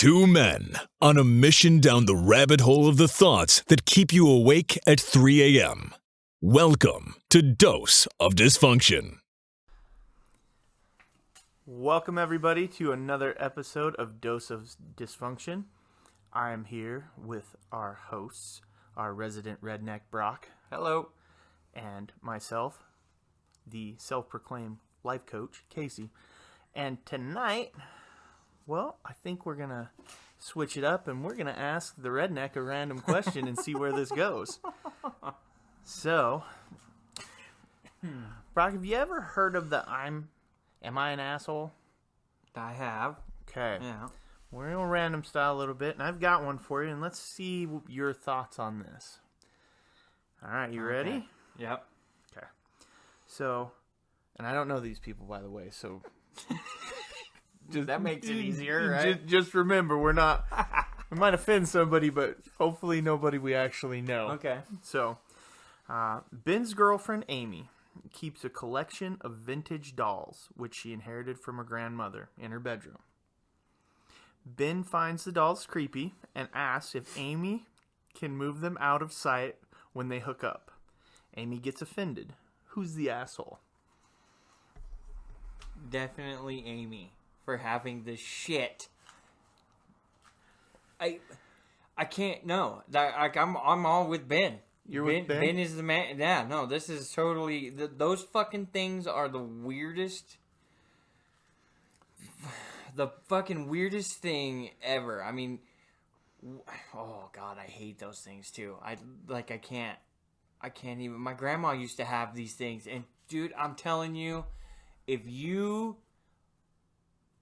Two men on a mission down the rabbit hole of the thoughts that keep you awake at 3 a.m. Welcome to Dose of Dysfunction. Welcome, everybody, to another episode of Dose of Dysfunction. I am here with our hosts, our resident redneck Brock. Hello. And myself, the self-proclaimed life coach, Casey. And tonight, well, I think we're going to switch it up and we're going to ask the redneck a random question and see where this goes. So, Brock, have you ever heard of the Am I an asshole? I have. Okay. Yeah. We're in a random style a little bit, and I've got one for you, and let's see your thoughts on this. All right, you ready? Yep. Okay. So, and I don't know these people, by the way, so... that makes it easier, right? Just remember, we might offend somebody, but hopefully nobody we actually know. Okay. So, Ben's girlfriend, Amy, keeps a collection of vintage dolls, which she inherited from her grandmother, in her bedroom. Ben finds the dolls creepy and asks if Amy can move them out of sight when they hook up. Amy gets offended. Who's the asshole? Definitely Amy for having this shit. I can't. No, I'm all with Ben. You're with Ben? Ben is the man. Yeah, no, this is totally... those fucking things are the weirdest... The fucking weirdest thing ever. I mean... Oh, God, I hate those things, too. I can't even... My grandma used to have these things. And, dude, I'm telling you, if you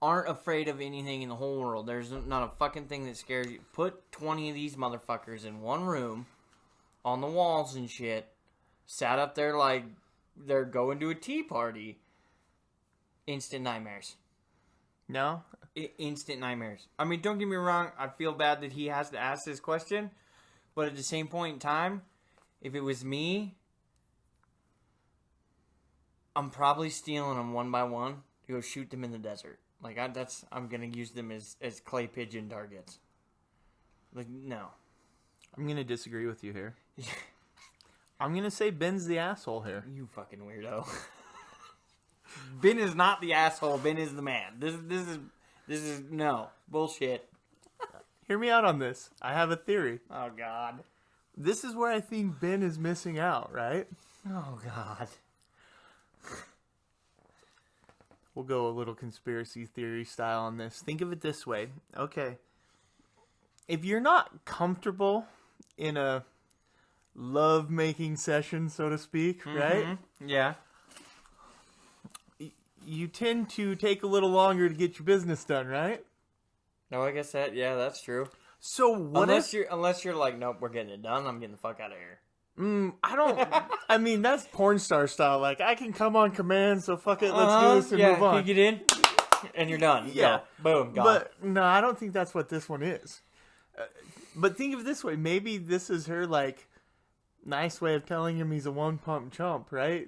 aren't afraid of anything in the whole world, there's not a fucking thing that scares you. Put 20 of these motherfuckers in one room... on the walls and shit, sat up there like they're going to a tea party. Instant nightmares. No? Instant nightmares. I mean, don't get me wrong, I feel bad that he has to ask this question, but at the same point in time, if it was me, I'm probably stealing them one by one to go shoot them in the desert. Like, I'm gonna use them as clay pigeon targets. Like, no. I'm going to disagree with you here. I'm going to say Ben's the asshole here. You fucking weirdo. Ben is not the asshole. Ben is the man. This is no bullshit. Hear me out on this. I have a theory. Oh, God. This is where I think Ben is missing out, right? Oh, God. We'll go a little conspiracy theory style on this. Think of it this way. Okay. If you're not comfortable in a love-making session, so to speak, right? Yeah. You tend to take a little longer to get your business done, right? No, I guess that's true. So what unless you're like, nope, we're getting it done. I'm getting the fuck out of here. I mean, that's porn star style. Like, I can come on command, so fuck it, let's do this and move on. You get in, and you're done. Yeah. Go. Boom, gone. But, no, I don't think that's what this one is. But think of it this way. Maybe this is her, like, nice way of telling him he's a one-pump chump, right?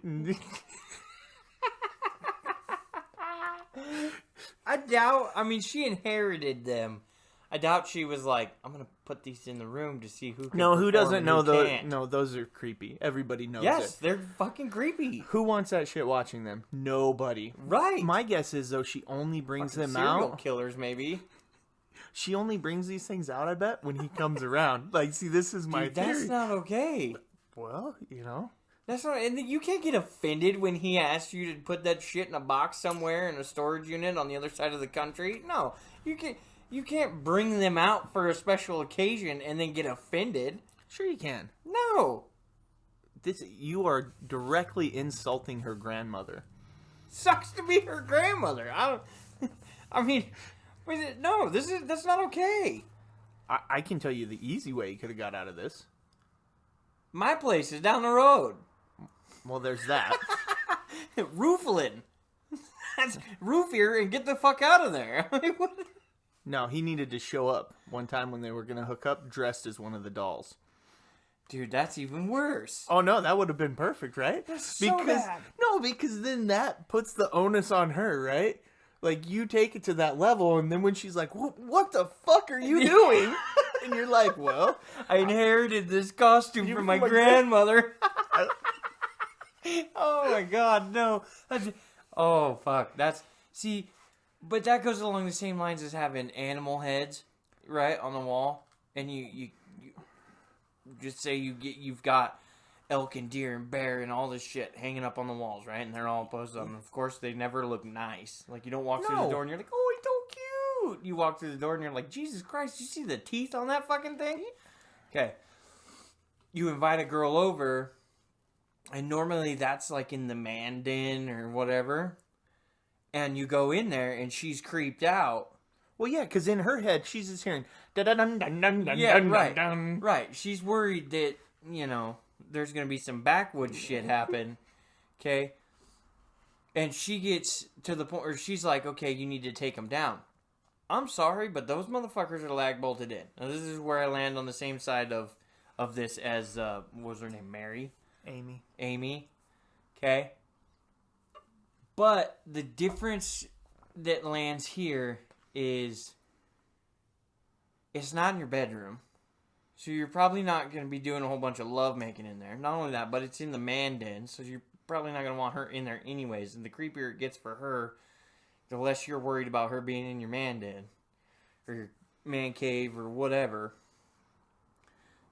I doubt... I mean, she inherited them. I doubt she was like, I'm going to put these in the room to see who can No, who doesn't know those? Can't. No, those are creepy. Everybody knows Yes, it. they're fucking creepy. Who wants that shit watching them? Nobody. Right. My guess is, though, she only brings fucking them serial out. Killers, maybe. She only brings these things out, I bet, when he comes around. Like, see, this is my theory. That's not okay. Well, you know. That's not, and you can't get offended when he asks you to put that shit in a box somewhere in a storage unit on the other side of the country. No, you can't bring them out for a special occasion and then get offended. Sure you can. No. You are directly insulting her grandmother. Sucks to be her grandmother. I mean, no, that's not okay. I can tell you the easy way you could have got out of this. My place is down the road. Well, there's that. Rooflin. That's roof here and get the fuck out of there. No, he needed to show up one time when they were going to hook up dressed as one of the dolls. Dude, that's even worse. Oh, no, that would have been perfect, right? That's so bad. No, because then that puts the onus on her, right? Like, you take it to that level, and then when she's like, what the fuck are you doing? And you're like, well, I inherited this costume from my grandmother. Oh my god, no. Oh, fuck. See, but that goes along the same lines as having animal heads, right, on the wall. And you just say you've got elk and deer and bear and all this shit hanging up on the walls, right? And they're all posted on. Of course, they never look nice. Like, you don't walk through the door and you're like, oh, he's so cute. You walk through the door and you're like, Jesus Christ, you see the teeth on that fucking thing? Okay. You invite a girl over, and normally that's like in the man den or whatever. And you go in there and she's creeped out. Well, yeah, because in her head, she's just hearing... Yeah, right. Right. She's worried that, there's going to be some backwoods shit happen. Okay? And she gets to the point where she's like, okay, you need to take them down. I'm sorry, but those motherfuckers are lag bolted in. Now, this is where I land on the same side of this as, what was her name? Mary? Amy. Okay? But the difference that lands here is it's not in your bedroom. So you're probably not going to be doing a whole bunch of lovemaking in there. Not only that, but it's in the man den. So you're probably not going to want her in there anyways. And the creepier it gets for her, the less you're worried about her being in your man den. Or your man cave or whatever.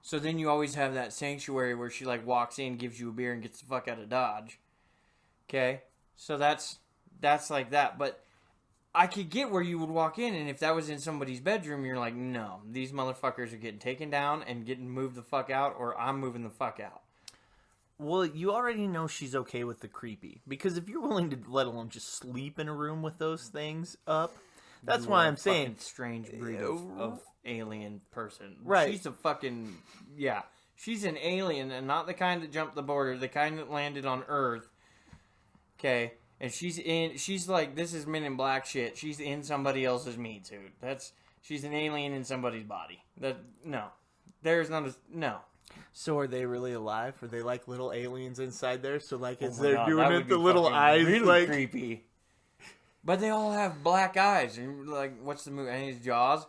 So then you always have that sanctuary where she like walks in, gives you a beer, and gets the fuck out of Dodge. Okay? So that's like that. But I could get where you would walk in, and if that was in somebody's bedroom, you're like, no, these motherfuckers are getting taken down and getting moved the fuck out, or I'm moving the fuck out. Well, you already know she's okay with the creepy. Because if you're willing to, let alone just sleep in a room with those things up, that's why I'm saying... strange breed of alien person. Right. She's a fucking... Yeah. She's an alien, and not the kind that jumped the border, the kind that landed on Earth. Okay? And she's like, this is Men in Black shit. She's in somebody else's meat suit. She's an alien in somebody's body. No. There's not a, no. So are they really alive? Are they like little aliens inside there? So like, as Oh they're God, doing that it, would the be little fucking eyes, really like... creepy. But they all have black eyes. And like, what's the movie? I think it's Jaws.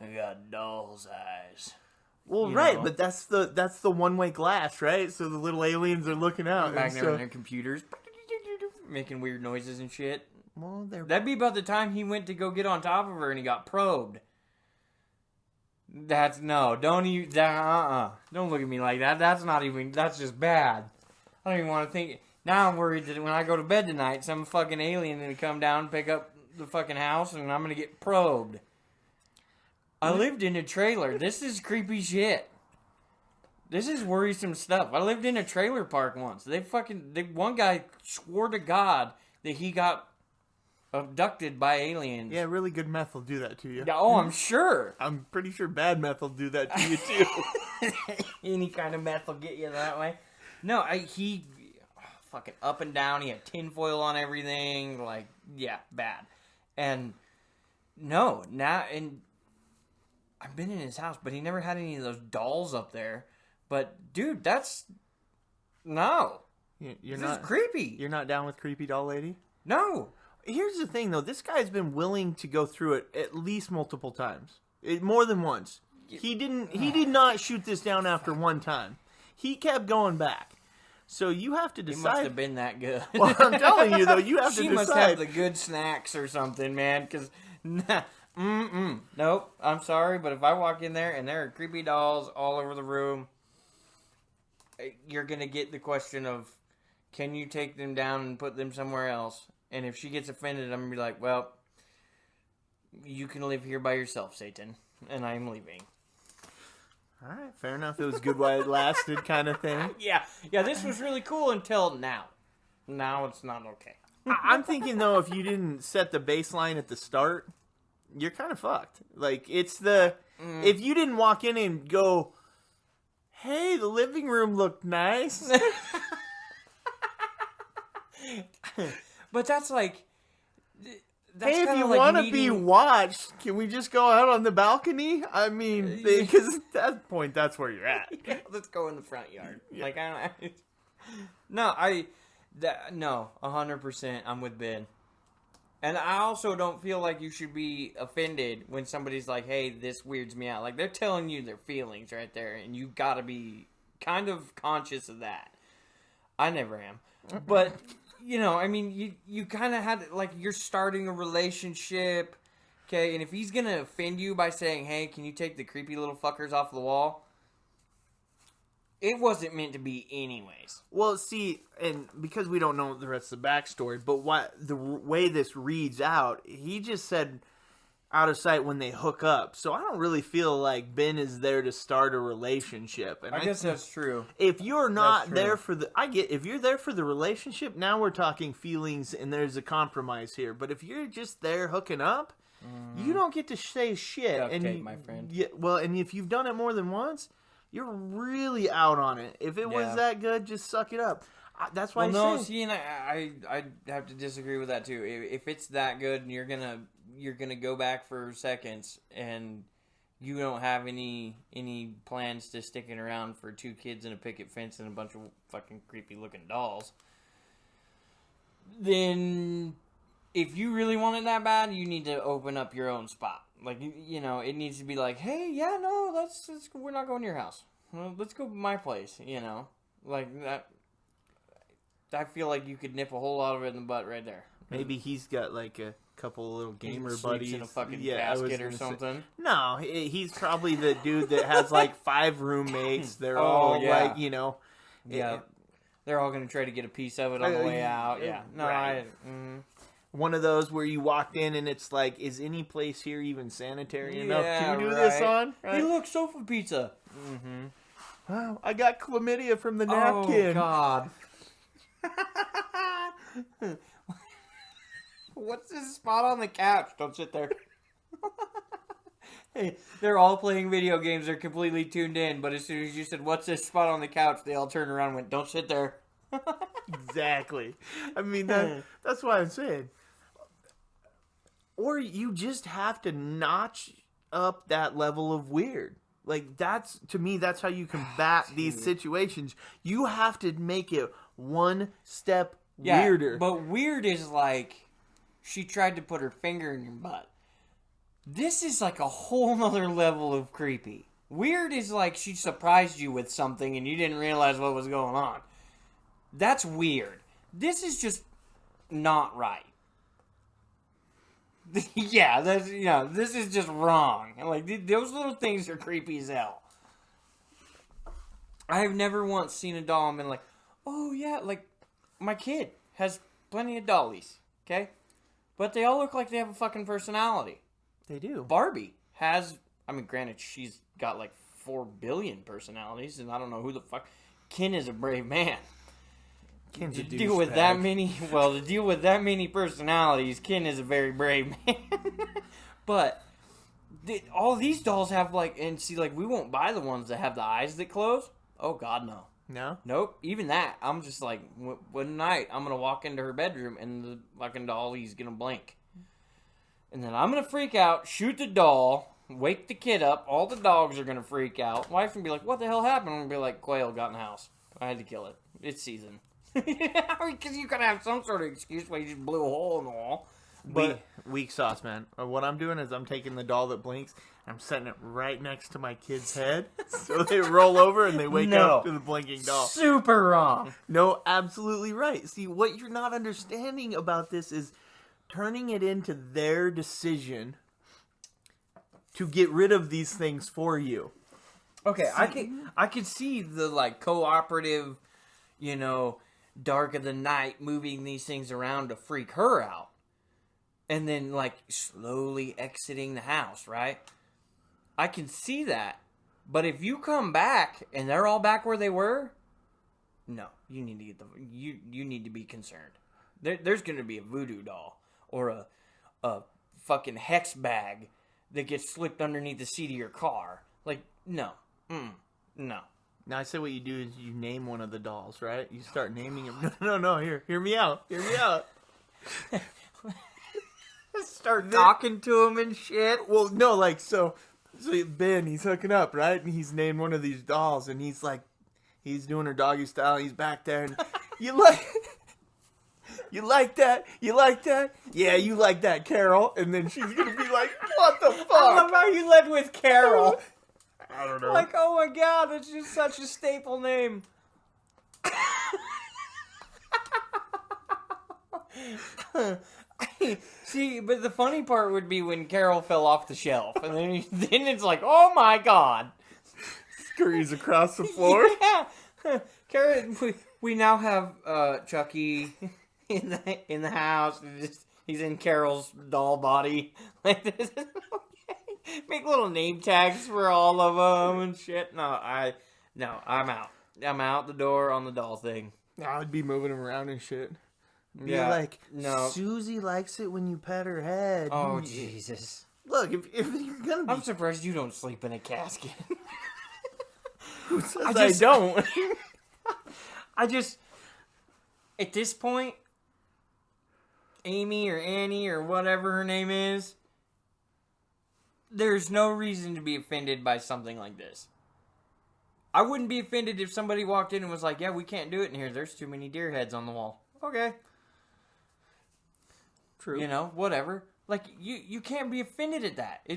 They got doll's eyes. Well, right, but that's the one-way glass, right? So the little aliens are looking out. Back there on their computers. Making weird noises and shit. Well, that'd be about the time he went to go get on top of her and he got probed. Don't look at me like that. That's just bad. I don't even want to think. Now I'm worried that when I go to bed tonight, some fucking alien gonna come down and pick up the fucking house and I'm gonna get probed. I lived in a trailer. This is creepy shit. This is worrisome stuff. I lived in a trailer park once. One guy swore to God that he got abducted by aliens. Yeah, really good meth will do that to you. Yeah, oh, I'm sure. I'm pretty sure bad meth will do that to you too. Any kind of meth will get you that way. No, he fucking up and down. He had tinfoil on everything. Like, yeah, bad. And I've been in his house, but he never had any of those dolls up there. But, dude, no. This is creepy. You're not down with creepy doll lady? No. Here's the thing, though. This guy's been willing to go through it at least multiple times. More than once. He did not shoot this down after one time. He kept going back. So you have to decide. It must have been that good. Well, I'm telling you, though, you have to decide. She must have the good snacks or something, man, because... Nope, I'm sorry, but if I walk in there and there are creepy dolls all over the room, you're going to get the question of, can you take them down and put them somewhere else? And if she gets offended, I'm going to be like, well, you can live here by yourself, Satan, and I'm leaving. All right, fair enough. It was good while it lasted kind of thing. Yeah, this was really cool until now. Now it's not okay. I'm thinking, though, if you didn't set the baseline at the start, you're kind of fucked. Like, it's if you didn't walk in and go, hey, the living room looked nice. But that's like... Hey, if you want to be watched, can we just go out on the balcony? I mean, because at that point, that's where you're at. Yeah, let's go in the front yard. Yeah. Like, no, 100%, I'm with Ben. And I also don't feel like you should be offended when somebody's like, hey, this weirds me out. Like, they're telling you their feelings right there, and you got to be kind of conscious of that. I never am. But, you know, I mean, you kind of had, like, you're starting a relationship, okay? And if he's going to offend you by saying, hey, can you take the creepy little fuckers off the wall? It wasn't meant to be anyways. Well, see, and because we don't know the rest of the backstory, but the way this reads out, he just said out of sight when they hook up. So I don't really feel like Ben is there to start a relationship. And I guess that's true. If you're not there for if you're there for the relationship, now we're talking feelings and there's a compromise here. But if you're just there hooking up, you don't get to say shit. Okay, my friend. Yeah, well, and if you've done it more than once, you're really out on it. If it was that good, just suck it up. That's why. Well, no, see, and I have to disagree with that too. If it's that good, and you're gonna go back for seconds, and you don't have any plans to sticking around for 2 kids and a picket fence and a bunch of fucking creepy looking dolls, then if you really want it that bad, you need to open up your own spot. Like, you know, it needs to be like, hey, yeah, no, we're not going to your house. Well, let's go to my place, you know? Like, that, I feel like you could nip a whole lot of it in the butt right there. Maybe he's got, like, a couple of little gamer Sleeps buddies. in a fucking casket or something. No, he's probably the dude that has, like, 5 roommates. They're all, like, you know. Yeah. They're all going to try to get a piece of it on the way out. Yeah. No, right. One of those where you walked in and it's like, is any place here even sanitary enough to do this on? Right? Hey, look, sofa pizza. Wow, I got chlamydia from the napkin. Oh, God. What's this spot on the couch? Don't sit there. Hey, they're all playing video games. They're completely tuned in. But as soon as you said, what's this spot on the couch? They all turned around and went, don't sit there. Exactly. I mean, that's why I'm saying. Or you just have to notch up that level of weird. Like, to me, that's how you combat these situations. You have to make it one step weirder. But weird is like, she tried to put her finger in your butt. This is like a whole nother level of creepy. Weird is like she surprised you with something and you didn't realize what was going on. That's weird. This is just not right. Yeah, this is just wrong. Like, those little things are creepy as hell. I have never once seen a doll and been like, oh yeah, like, my kid has plenty of dollies, okay? But they all look like they have a fucking personality. They do. Barbie has, I mean, granted, she's got like 4 billion personalities, and I don't know who the fuck. Ken is a brave man. Ken's a to deal with that many personalities, Ken is a very brave man. But all these dolls have like, and see, like, we won't buy the ones that have the eyes that close. Oh God, no. No? Nope. Even that, I'm just like, one night I'm gonna walk into her bedroom and the fucking dollie's gonna blink, and then I'm gonna freak out, shoot the doll, wake the kid up. All the dogs are gonna freak out. Wife's gonna be like, "What the hell happened?" I'm gonna be like, "Quail got in the house. I had to kill it. It's season." Because you gotta have some sort of excuse why you just blew a hole in the wall. But weak sauce, man. What I'm doing is I'm taking the doll that blinks, I'm setting it right next to my kid's head, so they roll over and they wake up to the blinking doll. Super wrong. No, absolutely right. See, what you're not understanding about this is turning it into their decision to get rid of these things for you. Okay, I could see the like cooperative, dark of the night moving these things around to freak her out. And then, like, slowly exiting the house, right? I can see that. But if you come back and they're all back where they were, no, you need to get you need to be concerned. There's going to be a voodoo doll or a fucking hex bag that gets slipped underneath the seat of your car. Like, no, no. Now, I say what you do is you name one of the dolls, right? You start naming them. No, hear me out. Start talking to him and shit. Well, no, like, so Ben, he's hooking up, right? And he's named one of these dolls, and he's like, he's doing her doggy style, he's back there, and you like, You like that? You like that? Yeah, you like that, Carol. And then she's going to be like, what the fuck? I love how you led with Carol. I don't know. Like, oh my god, it's just such a staple name. See, but the funny part would be when Carol fell off the shelf. And then it's like, oh my god. Scurries across the floor. Yeah. Carol, we now have Chucky in the house. He's in Carol's doll body. Like this. Make little name tags for all of them and shit. No, I'm out. I'm out the door on the doll thing. I would be moving him around and shit. Be Yeah, like, no. Susie likes it when you pet her head. Oh, Jesus. Look, if you're gonna be... I'm surprised you don't sleep in a casket. Who says I don't? I just... At this point, Amy or Annie or whatever her name is, there's no reason to be offended by something like this. I wouldn't be offended if somebody walked in and was like, yeah, we can't do it in here. There's too many deer heads on the wall. Okay. True. You know, whatever. Like, you can't be offended at that.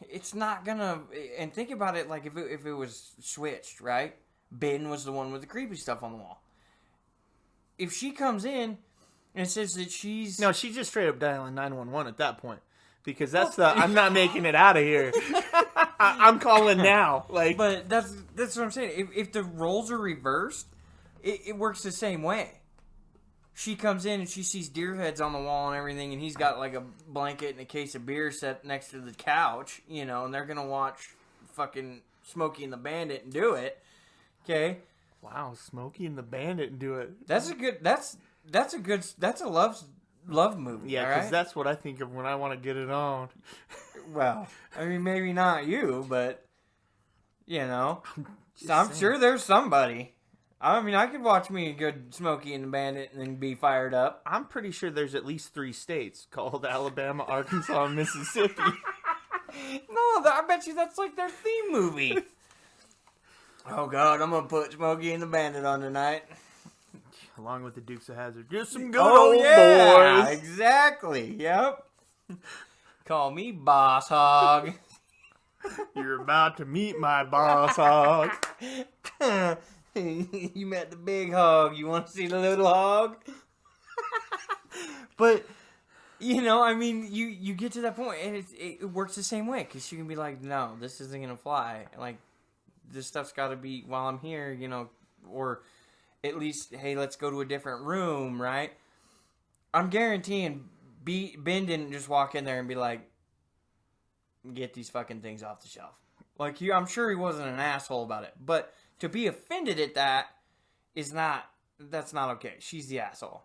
It's not gonna... And think about it, like, if it was switched, right? Ben was the one with the creepy stuff on the wall. If she comes in and says that she's... No, she's just straight up dialing 911 at that point. Because that's I'm not making it out of here. I'm calling now. Like, But that's what I'm saying. If the roles are reversed, it works the same way. She comes in and she sees deer heads on the wall and everything, and he's got like a blanket and a case of beer set next to the couch, you know, and they're gonna watch fucking Smokey and the Bandit and do it. Okay. wow, Smokey and the Bandit and do it. That's a love movie. Yeah, all because right? that's what I think of when I want to get it on. Well, I mean, maybe not you, but you know, I'm sure there's somebody. I mean, I could watch me a good Smokey and the Bandit and then be fired up. I'm pretty sure there's at least 3 states called Alabama, Arkansas, and Mississippi. No, I bet you that's like their theme movie. Oh God, I'm gonna put Smokey and the Bandit on tonight. Along with the Dukes of Hazzard. Just some good Oh old yeah, boys. exactly. Yep. Call me Boss Hog. You're about to meet my boss hog. You met the big hog. You want to see the little hog? But you know, I mean, you get to that point, and it works the same way because you can be like, no, this isn't gonna fly. Like, this stuff's got to be while I'm here, you know, or at least, hey, let's go to a different room, right? I'm guaranteeing Ben didn't just walk in there and be like, get these fucking things off the shelf. Like, I'm sure he wasn't an asshole about it, but to be offended at that that's not okay. She's the asshole.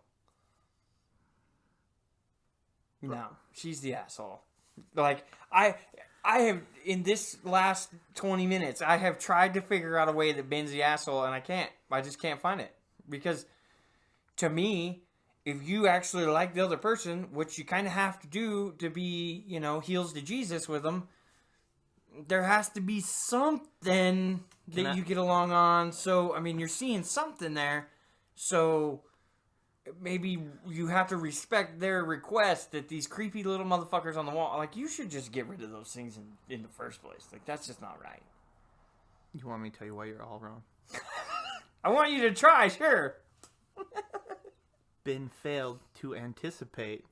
No, she's the asshole. Like, I have, in this last 20 minutes, I have tried to figure out a way that Ben's the asshole, and I can't. I just can't find it. Because, to me, if you actually like the other person, which you kind of have to do to be, you know, heels to Jesus with them, there has to be something that you get along on. So, I mean, you're seeing something there. So, maybe you have to respect their request that these creepy little motherfuckers on the wall, like, you should just get rid of those things in the first place. Like, that's just not right. You want me to tell you why you're all wrong? I want you to try, sure. Ben failed to anticipate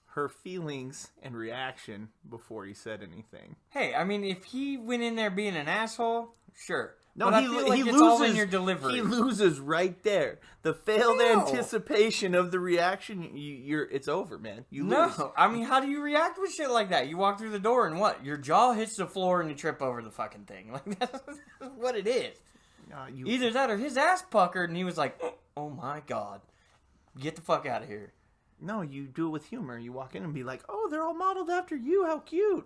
her feelings and reaction before he said anything. Hey, I mean, if he went in there being an asshole, sure. No, but he I feel like loses. it's all in your delivery. He loses right there. The failed No. anticipation of the reaction. It's over, man. You lose. No, I mean, how do you react with shit like that? You walk through the door and what? Your jaw hits the floor and you trip over the fucking thing. Like, that's what it is. Either that or his ass puckered and he was like, oh my God, get the fuck out of here. No, you do it with humor. You walk in and be like, oh, they're all modeled after you. How cute.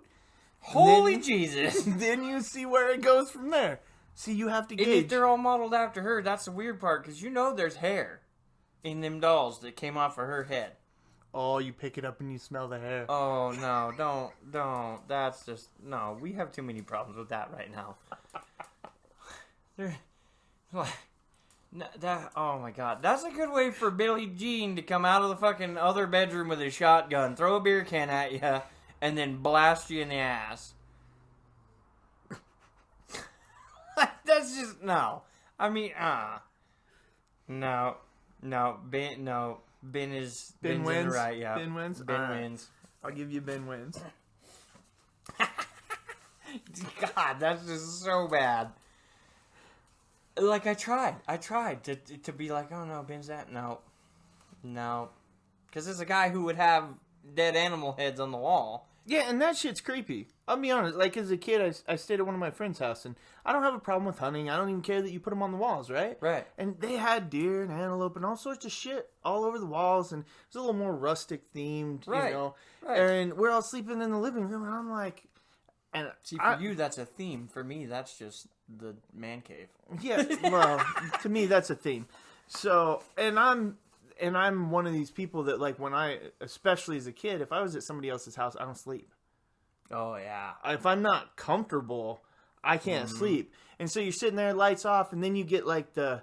Holy Jesus. Then you see where it goes from there. See, you have to gauge. And if they're all modeled after her, that's the weird part, because you know there's hair in them dolls that came off of her head. Oh, you pick it up and you smell the hair. Oh, no, don't. That's just, no, we have too many problems with that right now. Oh my god, that's a good way for Billie Jean to come out of the fucking other bedroom with a shotgun, throw a beer can at you, and then blast you in the ass. That's just no. I mean, no, Ben is Ben Ben's wins. in the right, yeah. Ben wins. Ben All right. wins. I'll give you Ben wins. God, that's just so bad. Like I tried to be like, oh no, Ben's that no, because there's a guy who would have dead animal heads on the wall. Yeah, and that shit's creepy. I'll be honest. Like, as a kid, I stayed at one of my friend's house, and I don't have a problem with hunting. I don't even care that you put them on the walls, right? Right. And they had deer and antelope and all sorts of shit all over the walls, and it was a little more rustic themed, Right. you know. Right. And we're all sleeping in the living room, and I'm like, and See, for you, that's a theme. For me, that's just the man cave. yeah, well, to me, that's a theme. So, and I'm one of these people that, like, when especially as a kid, if I was at somebody else's house, I don't sleep. Oh yeah. If I'm not comfortable, I can't sleep. And so you're sitting there, lights off, and then you get like the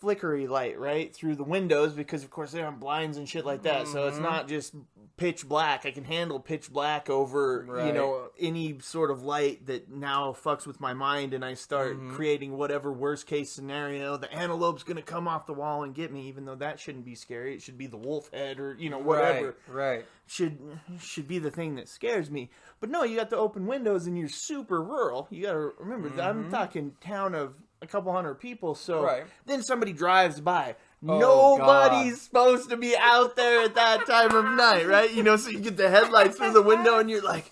flickery light, right, through the windows, because of course they're on blinds and shit like that. So it's not just pitch black. I can handle pitch black over, you know, any sort of light that now fucks with my mind, and I start creating whatever worst case scenario. The antelope's going to come off the wall and get me, even though that shouldn't be scary. It should be the wolf head or, you know, whatever. Right. Should be the thing that scares me. But no, you got the open windows and you're super rural. You got to remember, I'm talking town of a couple hundred people. So then somebody drives by. Nobody's supposed to be out there at that time of night, right? You know, so you get the headlights through the window and you're like,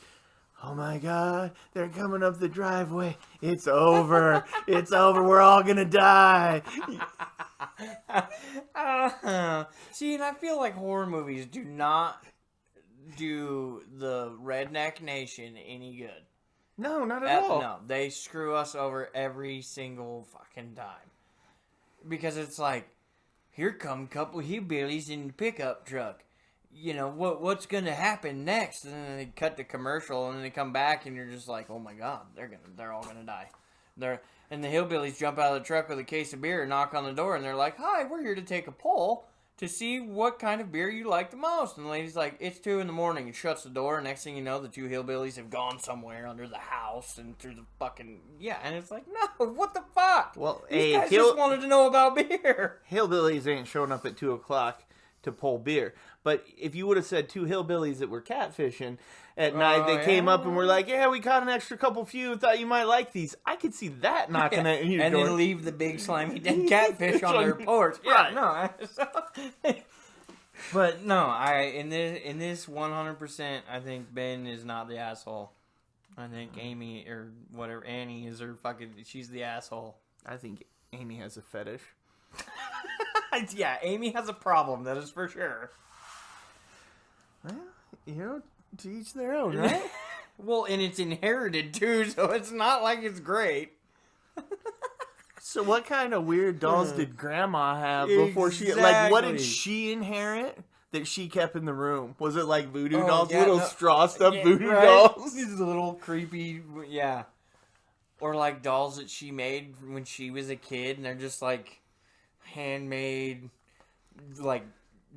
oh my God, they're coming up the driveway. It's over. It's over. We're all going to die. See, and I feel like horror movies do not do the redneck nation any good. No, not at all. No, they screw us over every single fucking time. Because it's like, here come a couple hillbillies in the pickup truck. You know, what's going to happen next? And then they cut the commercial, and then they come back, and you're just like, oh my God, they're all gonna die. And the hillbillies jump out of the truck with a case of beer and knock on the door, and they're like, hi, we're here to take a poll to see what kind of beer you like the most. And the lady's like, it's 2 a.m, and shuts the door, and next thing you know, the 2 hillbillies have gone somewhere under the house and through the fucking, and it's like, no, what the fuck? Well, these guys just wanted to know about beer. Hillbillies ain't showing up at 2 o'clock to pull beer. But if you would have said 2 hillbillies that were catfishing at night, they came up and were like, yeah, we caught an extra couple few, thought you might like these. I could see that knocking at your and door. then leave the big slimy dead catfish on their porch. Right. But no, in this 100%, I think Ben is not the asshole. I think Amy or whatever Annie is her she's the asshole. I think Amy has a fetish. Yeah, Amy has a problem, that is for sure. Well, you know, to each their own, right? Well, and it's inherited too, so it's not like it's great. So what kind of weird dolls did Grandma have before she... Like, what did she inherit that she kept in the room? Was it like voodoo dolls? Little straw-stuffed voodoo dolls? These little creepy... Yeah. Or like dolls that she made when she was a kid, and they're just like handmade, like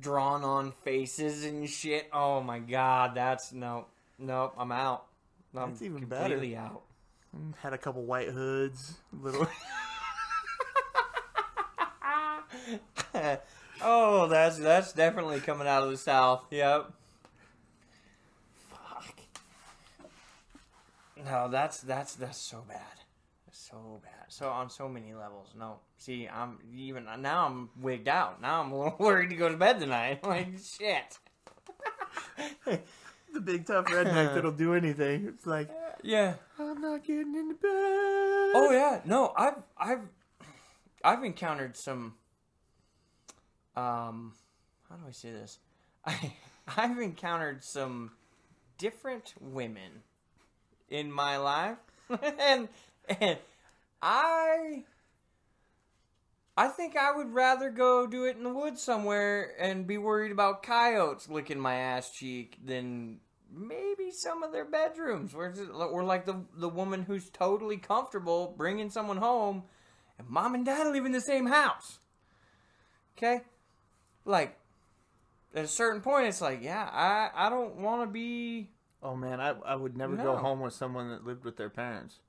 drawn-on faces and shit. Oh my God, that's... Nope, I'm out. That's even completely better. out. Had a couple white hoods. Little... Oh, that's definitely coming out of the South. Yep. Fuck. No, that's so bad. So bad. So on so many levels. No. See, I'm wigged out. Now I'm a little worried to go to bed tonight. Like shit. The big tough redneck that'll do anything. It's like, yeah, I'm not getting into bed. Oh yeah. No, I've encountered some. How do I say this? I've encountered some different women in my life, and I think I would rather go do it in the woods somewhere and be worried about coyotes licking my ass cheek than maybe some of their bedrooms, or like the woman who's totally comfortable bringing someone home and mom and dad live in the same house. Okay? Like, at a certain point, it's like, yeah, I don't want to be... Oh, man, I would never go home with someone that lived with their parents.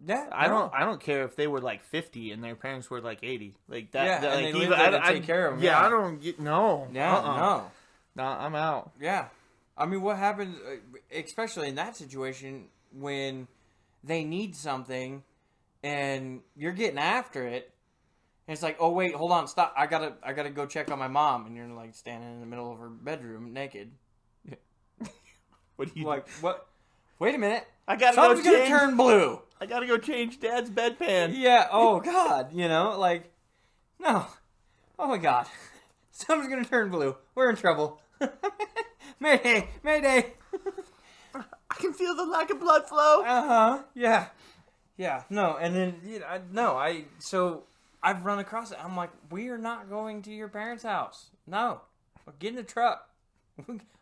Yeah, I don't care if they were like 50 and their parents were like 80. Like that. Yeah, that, and like, they live there to take care of them. Yeah, I don't get no. Yeah, no. Nah, I'm out. Yeah. I mean, what happens, especially in that situation, when they need something and you're getting after it, and it's like, oh wait, hold on, stop! I gotta go check on my mom, and you're like standing in the middle of her bedroom naked. What do you like? What? Wait a minute! I gotta Something's go change. gonna turn blue. I gotta go change Dad's bedpan. Yeah. Oh God. Like, no. Oh my God. Something's gonna turn blue. We're in trouble. Mayday! Mayday! I can feel the lack of blood flow. Yeah. Yeah. No. And then so I've run across it. I'm like, we are not going to your parents' house. No. Get in the truck.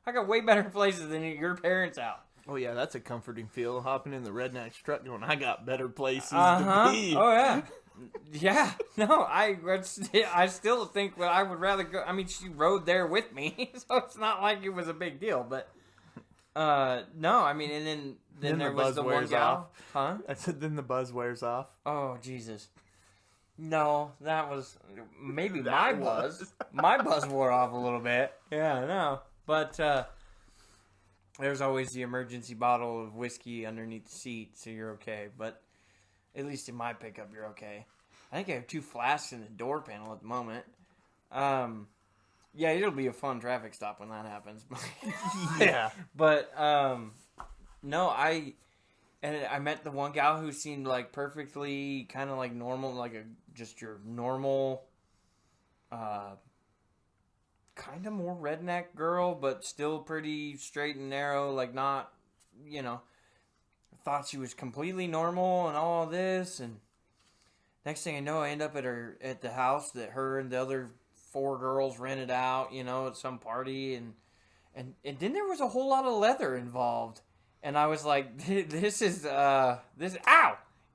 I got way better places than your parents' house. Oh yeah, that's a comforting feel. Hopping in the redneck's truck, going, I got better places to be. Oh yeah. Yeah. No, I still think that I would rather go. I mean, she rode there with me, so it's not like it was a big deal. But no, I mean, and then there was the one gal. Huh? I said then the buzz wears off. Oh Jesus. No, that was maybe my buzz. My buzz wore off a little bit. Yeah, no. But there's always the emergency bottle of whiskey underneath the seat, so you're okay. But at least in my pickup, you're okay. I think I have 2 flasks in the door panel at the moment. Yeah, it'll be a fun traffic stop when that happens. Yeah. But, no, I met the one gal who seemed like perfectly kind of like normal, like just your normal, kind of more redneck girl, but still pretty straight and narrow, like not, thought she was completely normal and all this, and next thing I know, I end up at the house that her and the other 4 girls rented out, at some party, and then there was a whole lot of leather involved, and I was like, this is ow,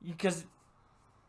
because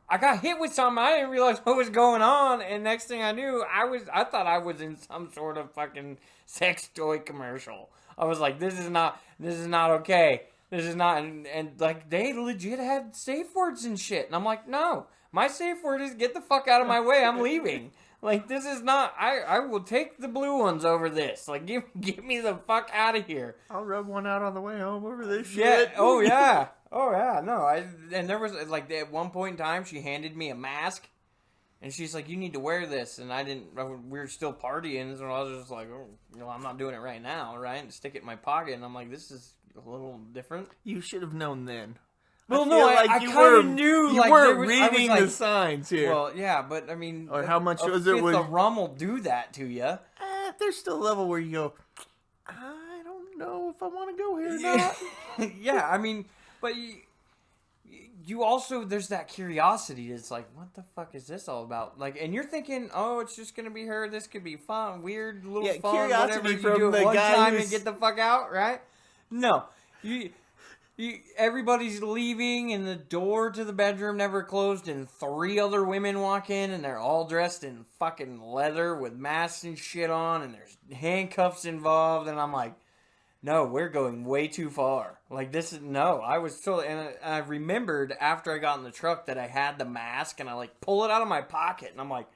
I got hit with something. I didn't realize what was going on, and next thing I knew, I thought I was in some sort of fucking sex toy commercial. I was like, this is not okay. This is not, and like, they legit had safe words and shit, and I'm like, no, my safe word is get the fuck out of my way. I'm leaving. Like, this is not, I will take the blue ones over this. Like, get me the fuck out of here. I'll rub one out on the way home over this shit. Yeah. Oh yeah. Oh yeah. No. And there was like at one point in time she handed me a mask, and she's like, "You need to wear this." And we were still partying, so I was just like, "Oh, I'm not doing it right now, right?" And stick it in my pocket, and I'm like, "This is a little different." You should have known then. Well, no, I kind of knew. You like, weren't reading the signs here. Well, yeah, but I mean, or how much was it? The rum will do that to you. There's still a level where you go, I don't know if I want to go here or not. Yeah, I mean, but you also, there's that curiosity. It's like, what the fuck is this all about? Like, and you're thinking, oh, it's just gonna be her. This could be fun, weird, little fun, curiosity whatever. You from do it the one guy time and get the fuck out, right? No, everybody's leaving, and the door to the bedroom never closed, and 3 other women walk in, and they're all dressed in fucking leather with masks and shit on, and there's handcuffs involved, and I'm like, no, we're going way too far. Like, this is, no, I was still, and I remembered after I got in the truck that I had the mask, and I, like, pull it out of my pocket, and I'm like,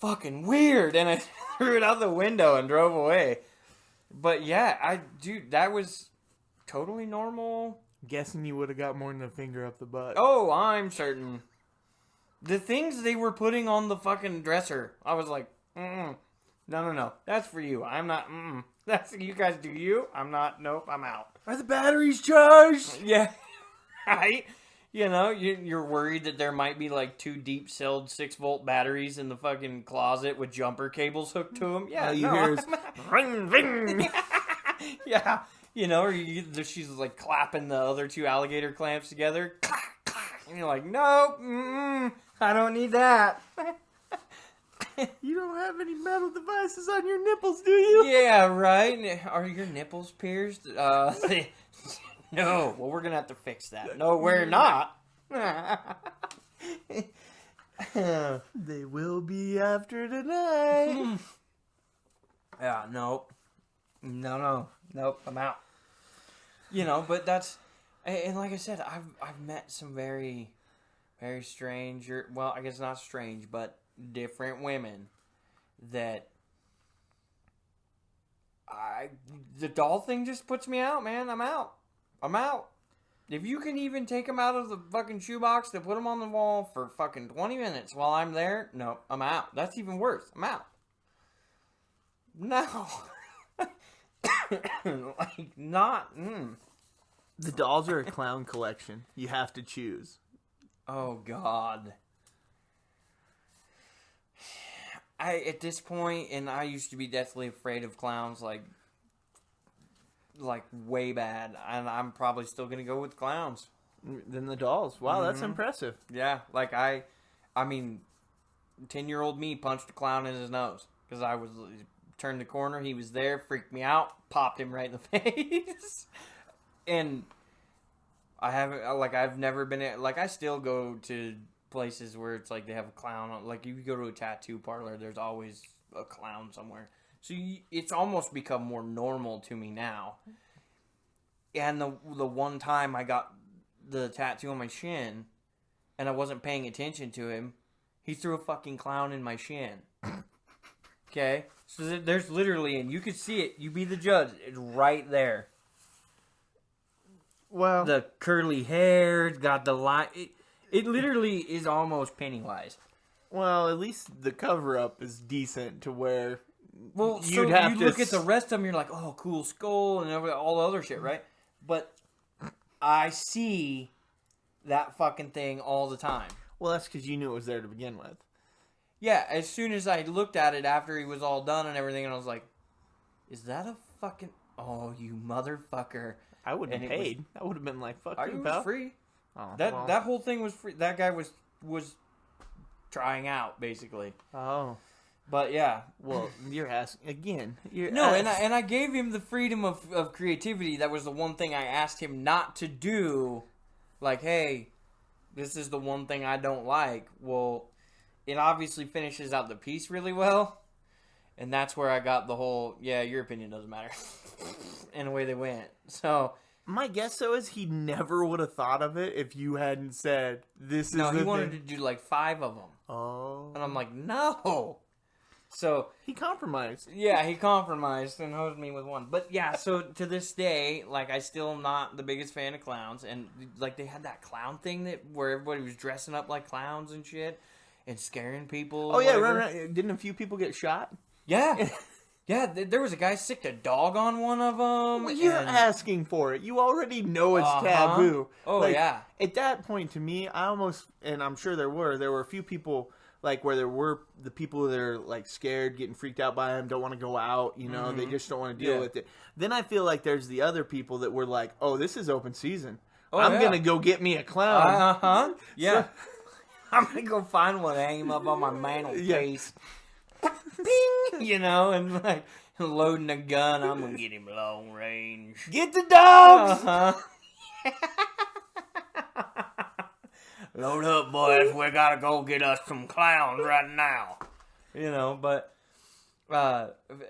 fucking weird, and I threw it out the window and drove away. But, yeah, dude, that was totally normal. Guessing you would have got more than a finger up the butt. Oh, I'm certain. The things they were putting on the fucking dresser, I was like, no, that's for you. I'm not, that's, you guys do you. I'm not, nope, I'm out. Are the batteries charged? Yeah, right? You're worried that there might be like 2 deep-celled 6-volt batteries in the fucking closet with jumper cables hooked to them. Yeah, you hear ring, ring. Yeah. Or she's like clapping the other 2 alligator clamps together. Clack, clack. And you're like, nope, I don't need that. You don't have any metal devices on your nipples, do you? Yeah, right. Are your nipples pierced? No. Well, we're going to have to fix that. No, we're not. They will be after tonight. Yeah, nope. Nope, I'm out. You know, but that's, and like I said, I've met some very, very strange, well, I guess not strange, but different women that the doll thing just puts me out, man. I'm out. If you can even take them out of the fucking shoebox to put them on the wall for fucking 20 minutes while I'm there, no, I'm out. That's even worse. I'm out. No. Like, not. The dolls are a clown collection. You have to choose. Oh, God. At this point, and I used to be deathly afraid of clowns, like way bad, and I'm probably still gonna go with clowns. Then the dolls. Wow, that's impressive. Yeah, like I mean, 10-year-old me punched a clown in his nose because I was turned the corner. He was there, freaked me out, popped him right in the face, and I've never been like I still go to places where it's like they have a clown. Like if you go to a tattoo parlor, there's always a clown somewhere. So it's almost become more normal to me now. And the one time I got the tattoo on my shin, and I wasn't paying attention to him, he threw a fucking clown in my shin. Okay? So there's literally, and you could see it, you be the judge, it's right there. Well, The curly hair, got the line, it literally is almost Pennywise. well, at least the cover-up is decent to where... Well, so you look at the rest of them, you're like, oh, cool skull and all the other shit, right? But I see that fucking thing all the time. Well, that's because you knew it was there to begin with. Yeah, as soon as I looked at it after he was all done and everything, and I was like, is that a fucking... Oh, you motherfucker. I wouldn't have paid. I would have been like, fuck you, It pal. was free. Oh, That whole thing was free. That guy was trying out, basically. Oh. But yeah. Well, you're asking again. And I gave him the freedom of creativity. That was the one thing I asked him not to do. Like, hey, this is the one thing I don't like. Well, it obviously finishes out the piece really well. And that's where I got the whole, yeah, your opinion doesn't matter. And away they went. So my guess, though, is he never would have thought of it if you hadn't said, this is no, he wanted to do like 5 of them. Oh. And I'm like, no. So He compromised. yeah, he compromised and hosed me with one. But yeah, so to this day, like I still am not the biggest fan of clowns. And like they had that clown thing where everybody was dressing up like clowns and shit and scaring people. Oh, yeah, right. Didn't a few people get shot? Yeah. Yeah, there was a guy sicked a dog on one of them. Well, you're asking for it. You already know it's taboo. Oh, yeah. At that point, to me, I almost, and I'm sure there were a few people, like, where there were the people that are, like, scared, getting freaked out by him, don't want to go out, you know, they just don't want to deal with it. Then I feel like there's the other people that were like, oh, this is open season. I'm going to go get me a clown. Uh-huh. Yeah. I'm going to go find one, hang him up on my mantelpiece. Bing! You know, and like loading a gun, I'm gonna get him long range. Get the dogs! Uh-huh. Load up, boys. We gotta go get us some clowns right now. You know, but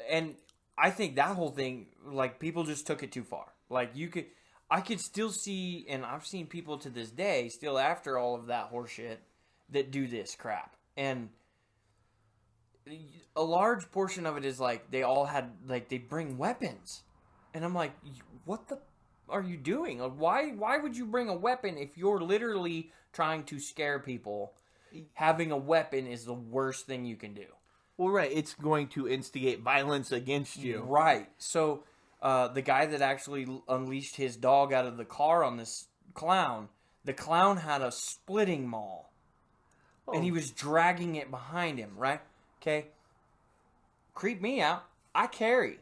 and I think that whole thing, like, people just took it too far. Like, I could still see, and I've seen people to this day, still after all of that horseshit, that do this crap. And a large portion of it is like they all had, like, they bring weapons, and I'm like, what the are you doing? Like, why would you bring a weapon if you're literally trying to scare people? Having a weapon is the worst thing you can do. Well, right, it's going to instigate violence against you. Right. So the guy that actually unleashed his dog out of the car on this clown, the clown had a splitting maul, and he was dragging it behind him, right? Okay, creep me out. I carry.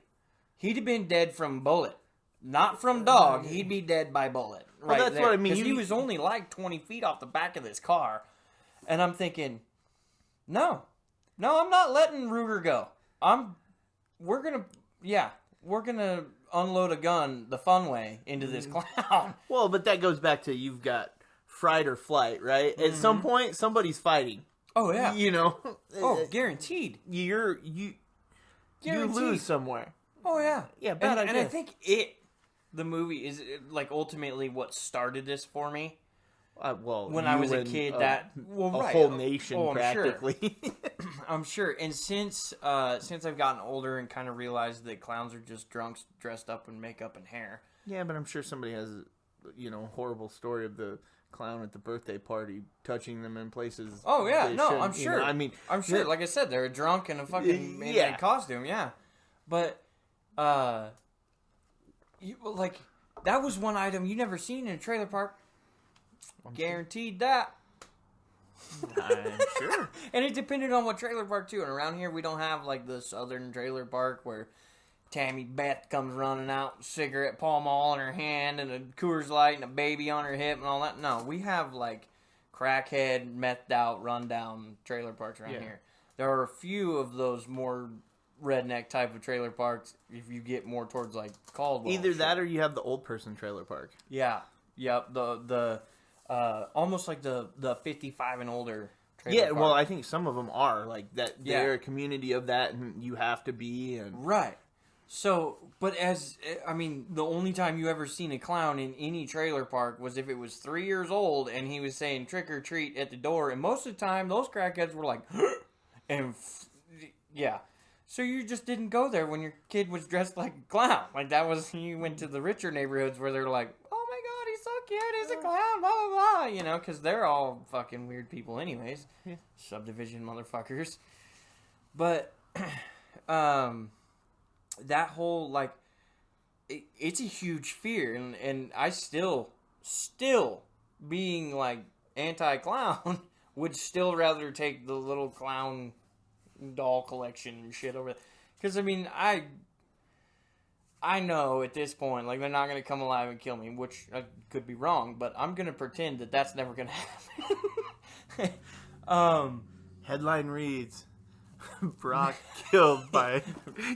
He'd have been dead from bullet, not from dog. He'd be dead by bullet. Right, well, that's there. what I mean. Because he was only like 20 feet off the back of this car, and I'm thinking, no, I'm not letting Ruger go. We're gonna unload a gun the fun way into this clown. Well, but that goes back to you've got fight or flight, right? At some point, somebody's fighing. Oh yeah. You know. Oh, guaranteed. You Guaranteed. lose somewhere. Oh yeah. Yeah, bad idea. And I think the movie is like ultimately what started this for me. When I was a kid, a whole nation practically. Sure. I'm sure. And since I've gotten older and kind of realized that clowns are just drunks dressed up in makeup and hair. Yeah, but I'm sure somebody has, horrible story of the clown at the birthday party touching them in places. Oh yeah, no, shouldn't, I'm sure. I'm sure. Like I said, they're drunk in a fucking man-made costume. Yeah, but that was one item you never seen in a trailer park. Guaranteed that. I'm sure. And it depended on what trailer park too. And around here we don't have like the southern trailer park where Tammy Beth comes running out, cigarette Pall Mall in her hand and a Coors Light and a baby on her hip and all that. No, we have like crackhead, methed out, rundown trailer parks around here. There are a few of those more redneck type of trailer parks if you get more towards like Caldwell. Either that or you have the old person trailer park. Yeah. Yep. The almost like the 55 and older trailer park. Well, I think some of them are like that. They're a community of that, and you have to be. And right. So, but the only time you ever seen a clown in any trailer park was if it was 3 years old and he was saying trick or treat at the door, and most of the time those crackheads were like, So you just didn't go there when your kid was dressed like a clown. Like that was, you went to the richer neighborhoods where they're like, oh my god, he's so cute, he's a clown, blah, blah, blah. Because they're all fucking weird people anyways. Yeah. Subdivision motherfuckers. But, that whole, like, it's a huge fear. And I still, being, like, anti-clown, would still rather take the little clown doll collection and shit over there. Because, I know at this point, like, they're not going to come alive and kill me, which I could be wrong, but I'm going to pretend that that's never going to happen. Headline reads, Brock killed by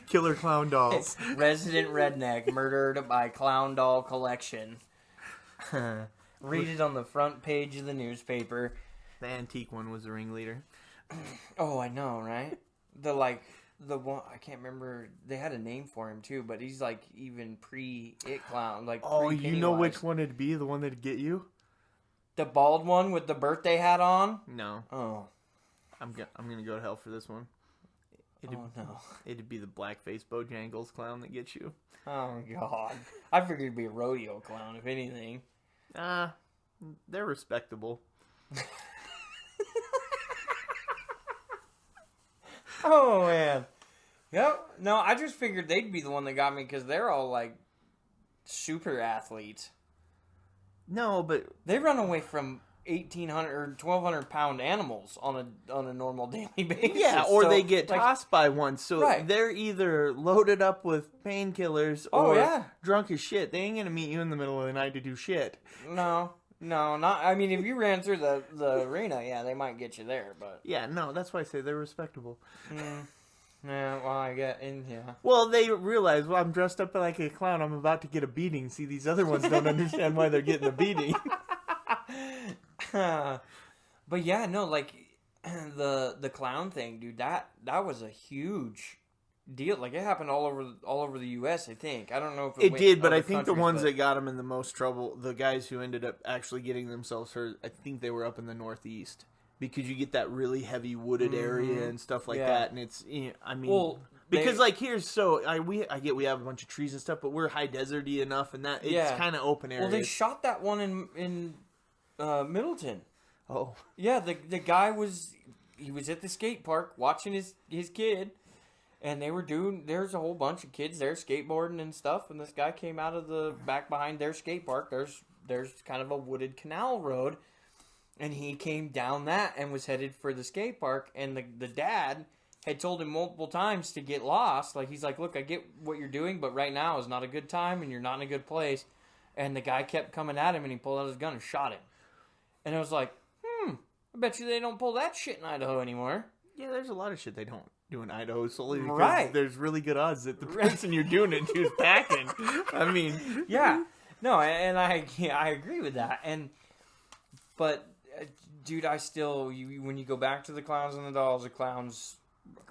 killer clown dolls. Resident redneck murdered by clown doll collection. Read it on the front page of the newspaper. The antique one was the ringleader. Oh, I know, right? The one, I can't remember, they had a name for him too, but he's like even pre-it clown, like you know which one it'd be, the one that'd get you? The bald one with the birthday hat on? No. Oh. I'm gonna go to hell for this one. No. It'd be the blackface Bojangles clown that gets you. Oh, God. I figured it'd be a rodeo clown, if anything. They're respectable. Oh, man. Yep. No, I just figured they'd be the one that got me because they're all, like, super athletes. No, but they run away from 1,800 or 1,200 pound animals on a normal daily basis. Yeah, or they get tossed by one. So they're either loaded up with painkillers or drunk as shit. They ain't gonna meet you in the middle of the night to do shit. No, not. I mean, if you ran through the arena, they might get you there. But no, that's why I say they're respectable. Yeah, well, I get in. Yeah. Well, they realize, I'm dressed up like a clown. I'm about to get a beating. See, these other ones don't understand why they're getting a beating. But yeah, no, like the clown thing, dude. That was a huge deal. Like it happened all over the U.S. I think. I don't know if it did, but I think the ones that got them in the most trouble, the guys who ended up actually getting themselves hurt, I think they were up in the Northeast. Because you get that really heavy wooded area and stuff like that, and it's, because like here's I get we have a bunch of trees and stuff, but we're high deserty enough, and that it's kind of open area. Well, they shot that one in Middleton. Oh, yeah, the guy was at the skate park watching his kid, and there's a whole bunch of kids there skateboarding and stuff, and this guy came out of the back behind their skate park. There's kind of a wooded canal road. And he came down that and was headed for the skate park. And the dad had told him multiple times to get lost. Like, he's like, look, I get what you're doing, but right now is not a good time and you're not in a good place. And the guy kept coming at him and he pulled out his gun and shot him. And I was like, I bet you they don't pull that shit in Idaho anymore. Yeah, there's a lot of shit they don't do in Idaho solely because there's really good odds that the person you're doing it to is packing. I mean. Yeah. No, and I agree with that. And But, dude, I still, when you go back to the clowns and the dolls,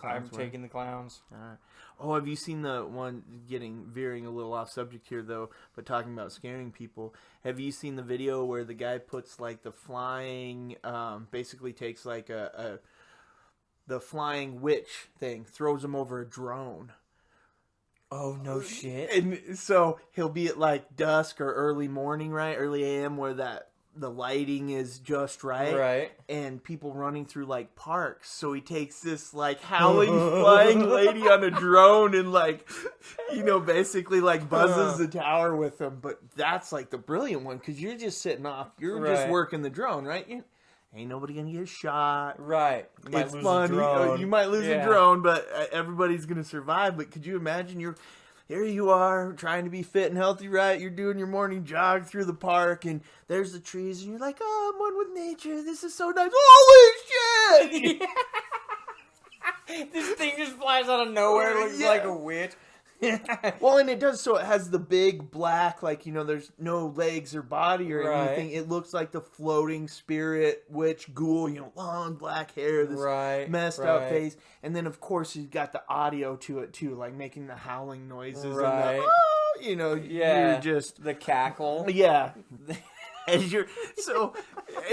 I'm taking the clowns. All right. Oh, have you seen the one, veering a little off subject here, though, but talking about scaring people? Have you seen the video where the guy puts, like, the flying, basically takes, like, the flying witch thing, throws him over a drone? Oh, no shit. And so he'll be at, like, dusk or early morning, right? Early AM, where the lighting is just right. Right. And people running through, like, parks. So he takes this, like, howling flying lady on a drone and, like, basically, like, buzzes the tower with him. But that's, like, the brilliant one, because you're just sitting off. You're just working the drone, right? Ain't nobody gonna get shot. Right. It's fun. You might lose a drone, but everybody's gonna survive. But could you imagine here you are, trying to be fit and healthy, right? You're doing your morning jog through the park, and there's the trees, and you're like, oh, I'm one with nature. This is so nice. Holy shit! This thing just flies out of nowhere. Looks like a witch. Well, and it does, so it has the big black, like, there's no legs or body or anything. It looks like the floating spirit witch ghoul, long black hair, this messed up face. And then, of course, you've got the audio to it, too, like making the howling noises. Right. And you're just... The cackle. Yeah. And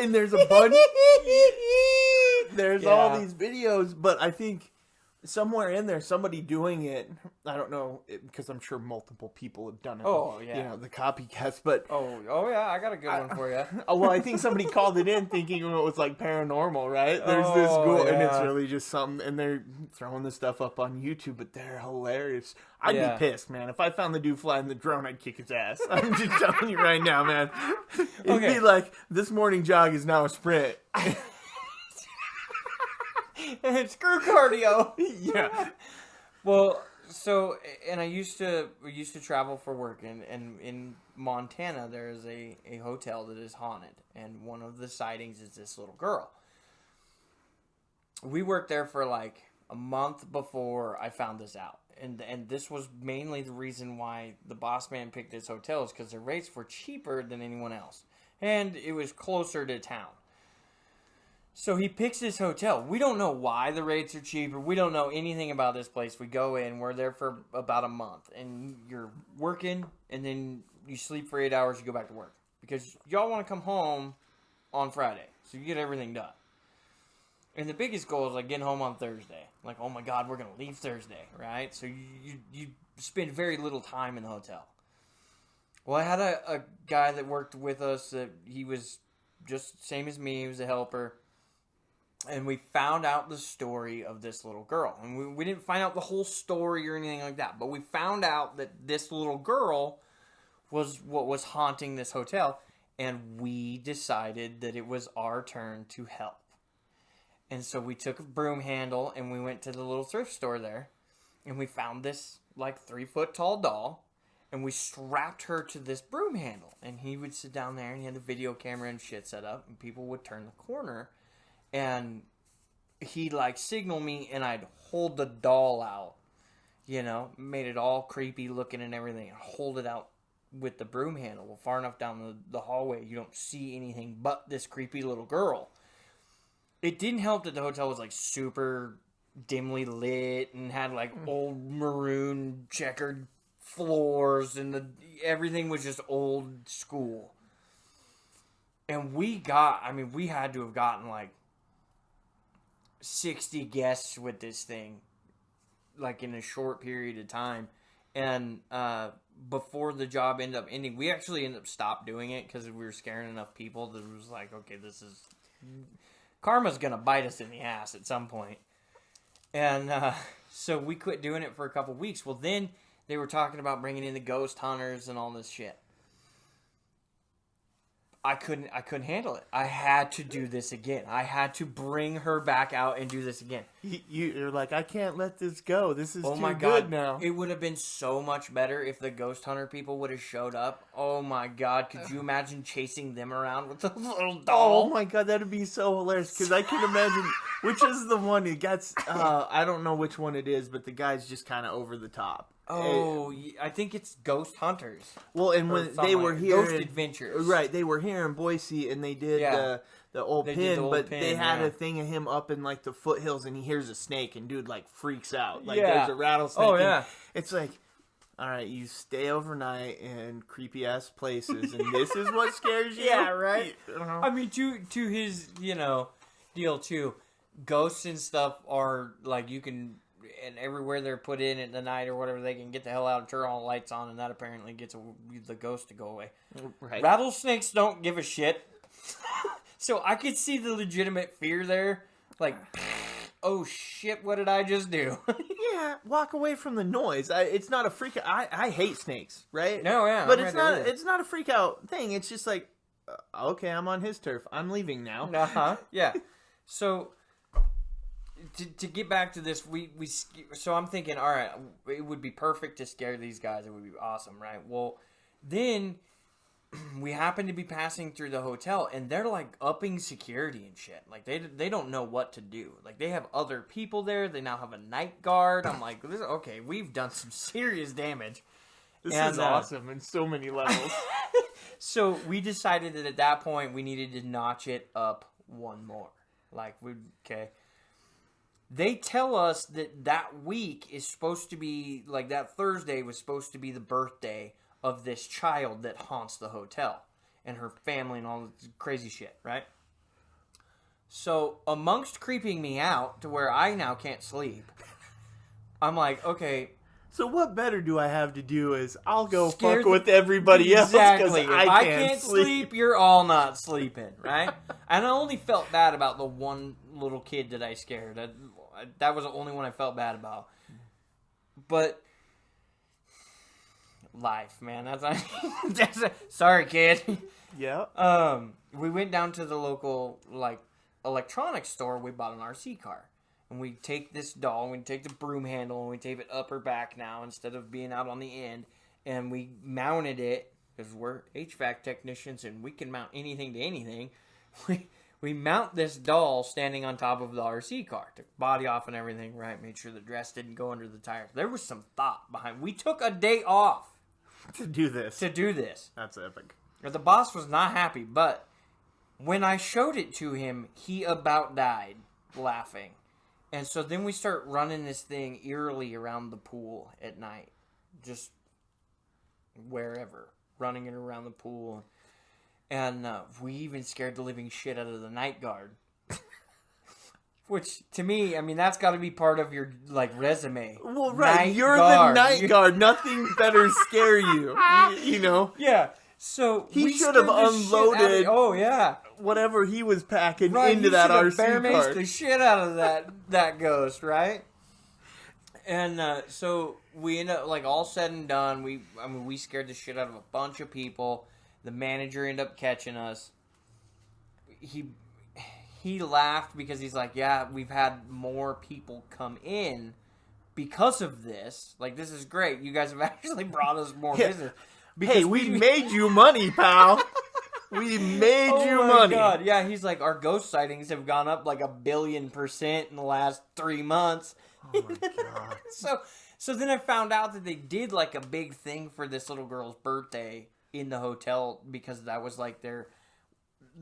and there's a bunch... There's all these videos, but I think... somewhere in there, somebody doing it, I don't know, because I'm sure multiple people have done it. Oh, yeah. The copycats, but... Oh, yeah, I got a good one for you. Well, I think somebody called it in thinking it was, like, paranormal, right? There's this ghoul, and it's really just something, and they're throwing this stuff up on YouTube, but they're hilarious. I'd be pissed, man. If I found the dude flying the drone, I'd kick his ass. I'm just telling you right now, man. It'd be like, this morning jog is now a sprint. Screw cardio. Yeah. Well, and we used to travel for work, and in Montana there is a hotel that is haunted, and one of the sightings is this little girl. We worked there for like a month before I found this out, and this was mainly the reason why the boss man picked this hotel, is because their rates were cheaper than anyone else, and it was closer to town. So he picks this hotel. We don't know why the rates are cheaper. We don't know anything about this place. We go in. We're there for about a month. And you're working, and then you sleep for 8 hours. You go back to work. Because y'all want to come home on Friday. So you get everything done. And the biggest goal is, like, getting home on Thursday. Like, oh, my God, we're going to leave Thursday, right? So you spend very little time in the hotel. Well, I had a guy that worked with us. That he was just same as me. He was a helper. And we found out the story of this little girl. And we didn't find out the whole story or anything like that. But we found out that this little girl was what was haunting this hotel. And we decided that it was our turn to help. And so we took a broom handle and we went to the little thrift store there. And we found this, like, 3-foot tall doll. And we strapped her to this broom handle. And he would sit down there and he had the video camera and shit set up. And people would turn the corner. And he'd, like, signal me, and I'd hold the doll out, made it all creepy looking and everything, and hold it out with the broom handle. Well, far enough down the hallway, you don't see anything but this creepy little girl. It didn't help that the hotel was, like, super dimly lit and had, like, old maroon checkered floors, and everything was just old school. And we had to have gotten, like, 60 guests with this thing, like, in a short period of time. And before the job ended up ending, we actually ended up stopped doing it because we were scaring enough people that it was like, okay, karma's gonna bite us in the ass at some point. And so we quit doing it for a couple weeks. Well, then they were talking about bringing in the ghost hunters and all this shit. I couldn't handle it. I had to do this again. I had to bring her back out and do this again. You're like, I can't let this go. This is too good God. now. It would have been so much better if the ghost hunter people would have showed up. Oh my God. Could you imagine chasing them around with the little doll? Oh my God, that would be so hilarious. Because I can imagine, which is the one who gets, I don't know which one it is, but the guy's just kind of over the top. Oh, I think it's Ghost Hunters. Well, and when they were here, Ghost Adventures, right? They were here in Boise, and they did the old pin, they had a thing of him up in like the foothills, and he hears a snake, and dude like freaks out. Like there's a rattlesnake. Oh yeah, it's like, all right, you stay overnight in creepy ass places, and this is what scares you. Yeah, right. I mean, to his deal too. Ghosts and stuff are like you can. And everywhere they're put in at the night or whatever, they can get the hell out and turn all the lights on, and that apparently gets the ghost to go away. Right. Rattlesnakes don't give a shit. So I could see the legitimate fear there. Like, oh shit, what did I just do? Yeah, walk away from the noise. It's not a freak out. I hate snakes, right? No, yeah. But it's not a freak out thing. It's just like, okay, I'm on his turf. I'm leaving now. Uh-huh, yeah. So... To get back to this, so I'm thinking, all right, it would be perfect to scare these guys. It would be awesome, right? Well, then we happen to be passing through the hotel, and they're like upping security and shit. Like they don't know what to do. Like they have other people there. They now have a night guard. I'm like, okay, we've done some serious damage. This is awesome in so many levels. So we decided that at that point we needed to notch it up one more. Like okay. They tell us that week is supposed to be, like that Thursday was supposed to be the birthday of this child that haunts the hotel. And her family and all this crazy shit, right? So, amongst creeping me out to where I now can't sleep, I'm like, okay... So what better do I have to do is I'll go fuck with everybody else because if I can't sleep, you're all not sleeping, right? And I only felt bad about the one little kid that I scared. That was the only one I felt bad about. But life, man. Sorry, kid. Yeah. We went down to the local electronics store. We bought an RC car. And we take this doll, and we take the broom handle, and we tape it up her back now instead of being out on the end. And we mounted it, because we're HVAC technicians, and we can mount anything to anything. We mount this doll standing on top of the RC car. Took the body off and everything, right? Made sure the dress didn't go under the tires. There was some thought behind. We took a day off. To do this. That's epic. The boss was not happy, but when I showed it to him, he about died laughing. And so then we start running this thing eerily around the pool at night. Just wherever. Running it around the pool. And we even scared the living shit out of the night guard. Which, to me, I mean, that's got to be part of your, resume. Well, right. You're the night guard. Nothing better scare you. You know? Yeah. So he should have unloaded. Oh yeah, whatever he was packing into that RC car. The shit out of that ghost, right? And so we end up all said and done. We scared the shit out of a bunch of people. The manager ended up catching us. He laughed because he's like, yeah, we've had more people come in because of this. Like, this is great. You guys have actually brought us more business. Because we made you money, pal. We made you money. Oh my God. Yeah, he's like, our ghost sightings have gone up 1 billion% in the last 3 months. Oh my God. So then I found out that they did a big thing for this little girl's birthday in the hotel because that was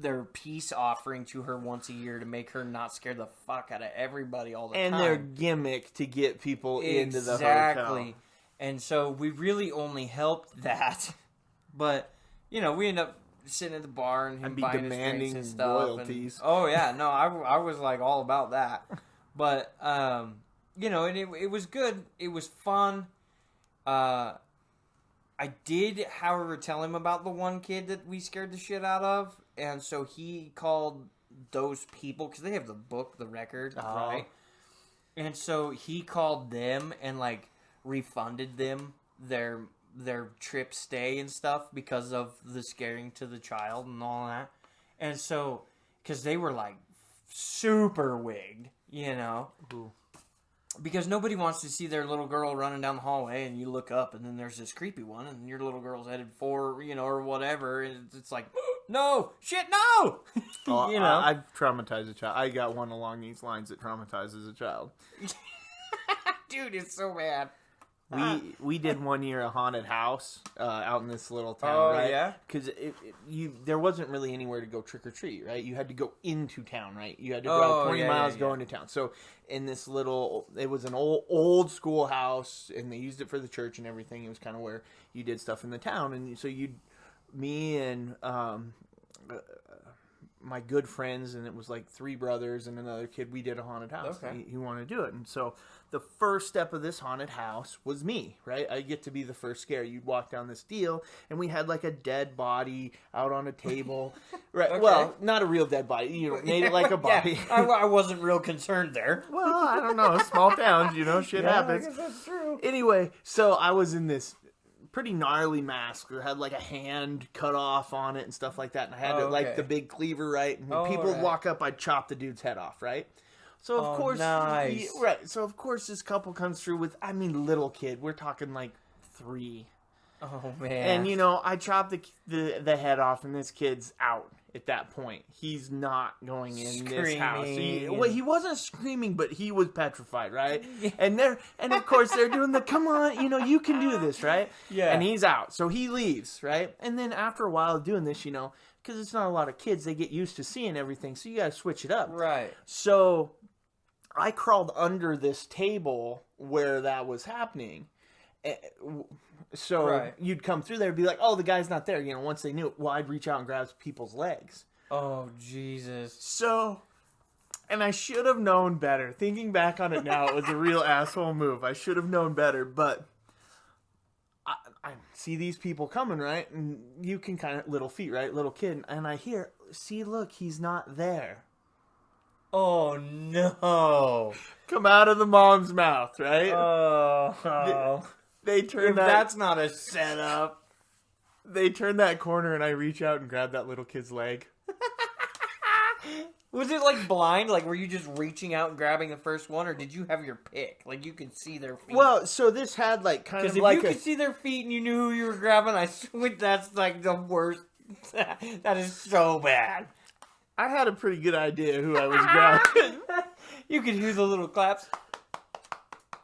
their peace offering to her once a year to make her not scare the fuck out of everybody all the time. And their gimmick to get people into the hotel. Exactly. And so we really only helped that. But, we end up sitting at the bar and him buying his drinks and stuff. Royalties. Oh, yeah. No, I was all about that. But, and it was good. It was fun. I did, however, tell him about the one kid that we scared the shit out of. And so he called those people, because they have the book, the record, right? And so he called them and, refunded them their trip stay and stuff because of the scaring to the child and all that. And so, because they were, super wigged, Ooh. Because nobody wants to see their little girl running down the hallway and you look up and then there's this creepy one and your little girl's headed for, or whatever. And it's like, no! Shit, no! I've traumatized a child. I got one along these lines that traumatizes a child. Dude, it's so bad. We did one year a haunted house out in this little town, right? Yeah? Because there wasn't really anywhere to go trick or treat, right? You had to go into town, right? You had to drive 20 miles go into town. So in this it was an old school house, and they used it for the church and everything. It was kind of where you did stuff in the town, and so me and my good friends, and it was like 3 brothers and another kid, we did a haunted house. Okay. He wanted to do it. And so the first step of this haunted house was me, right? I get to be the first scare. You'd walk down this deal, and we had like a dead body out on a table. Right. Okay. Well, not a real dead body. Made it like a body. Yeah, I wasn't real concerned there. Well, I don't know. Small towns, shit happens. I guess that's true. Anyway, so I was in this pretty gnarly mask that had like a hand cut off on it and stuff like that, and I had like the big cleaver, right? And when people would walk up, I'd chop the dude's head off, right? So of course, nice. right? So of course, this couple comes through with, little kid. We're talking like 3. Oh man! And I chop the head off, and this kid's out at that point. He's not going in this house. He wasn't screaming, but he was petrified, right? And of course they're doing the come on, you can do this, right? Yeah. And he's out, so he leaves, right? And then after a while of doing this, because it's not a lot of kids, they get used to seeing everything, so you got to switch it up, right? So I crawled under this table where that was happening. So you'd come through there and be like, oh, the guy's not there. Once they knew it, well, I'd reach out and grab people's legs. Oh, Jesus. So, and I should have known better. Thinking back on it now, it was a real asshole move. I should have known better, but I see these people coming, right? And you can kind of, little feet, right? Little kid. And I hear, see, look, he's not there. Oh, no. Come out of the mom's mouth, right? Oh. They turn that's not a setup. They turn that corner, and I reach out and grab that little kid's leg. Was it like blind? Like, were you just reaching out and grabbing the first one, or did you have your pick? Like, you could see their feet. Well, so this had like kind of like, because if you could see their feet and you knew who you were grabbing, I swear that's like the worst. That is so bad. I had a pretty good idea who I was grabbing. You could hear the little claps.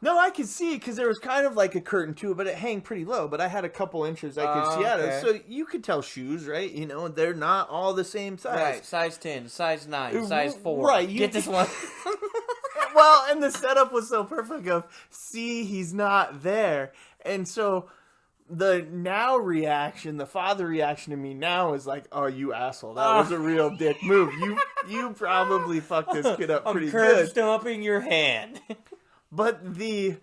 No, I could see because there was kind of like a curtain to it, but it hang pretty low. But I had a couple inches I could see out of it. So you could tell shoes, right? They're not all the same size. Right, size 10, size 9, size 4. Right. Get this one. Well, and the setup was so perfect of, see, he's not there. And so the father reaction to me now is like, oh, you asshole. That was a real dick move. You probably fucked this kid up pretty good. I'm stomping your hand. But the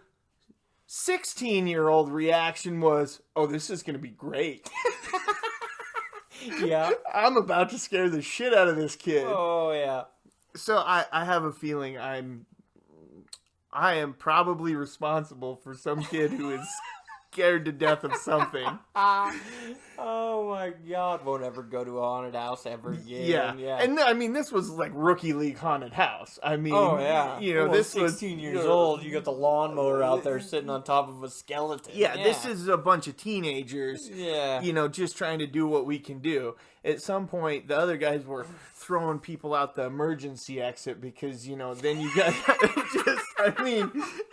16-year-old reaction was, oh, this is going to be great. Yeah. I'm about to scare the shit out of this kid. Oh, yeah. So I have a feeling I am probably responsible for some kid who is scared to death of something. Oh my God! Won't ever go to a haunted house ever again. Yeah. And this was like rookie league haunted house. Oh yeah. This 16 was 16 years old. You got the lawnmower out there sitting on top of a skeleton. Yeah, this is a bunch of teenagers. Yeah. Just trying to do what we can do. At some point, the other guys were throwing people out the emergency exit because then you got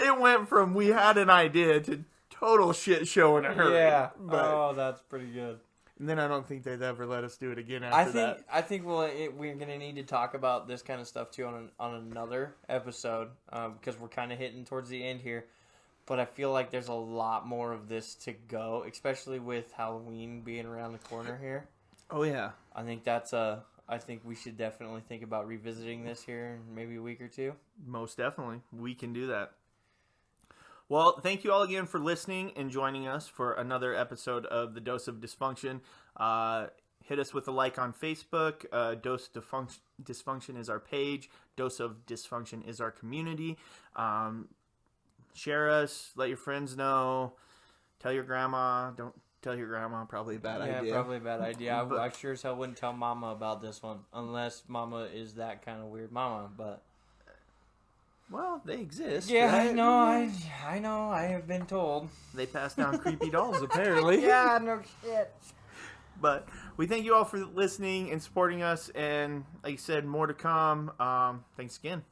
it went from we had an idea to total shit show in a hurry. Yeah. But, that's pretty good. And then I don't think they'd ever let us do it again after that. I think we're gonna need to talk about this kind of stuff too on another episode because we're kind of hitting towards the end here. But I feel like there's a lot more of this to go, especially with Halloween being around the corner here. Oh yeah. I think we should definitely think about revisiting this here in maybe a week or two. Most definitely, we can do that. Well, thank you all again for listening and joining us for another episode of The Dose of Dysfunction. Hit us with a like on Facebook. Dose Dysfunction is our page. Dose of Dysfunction is our community. Share us. Let your friends know. Tell your grandma. Don't tell your grandma. Probably a bad idea. Yeah, probably a bad idea. I sure as hell wouldn't tell Mama about this one. Unless Mama is that kind of weird Mama, but... Well, they exist. Yeah, right? I know. I have been told. They pass down creepy dolls, apparently. Yeah, no shit. But we thank you all for listening and supporting us. And like I said, more to come. Thanks again.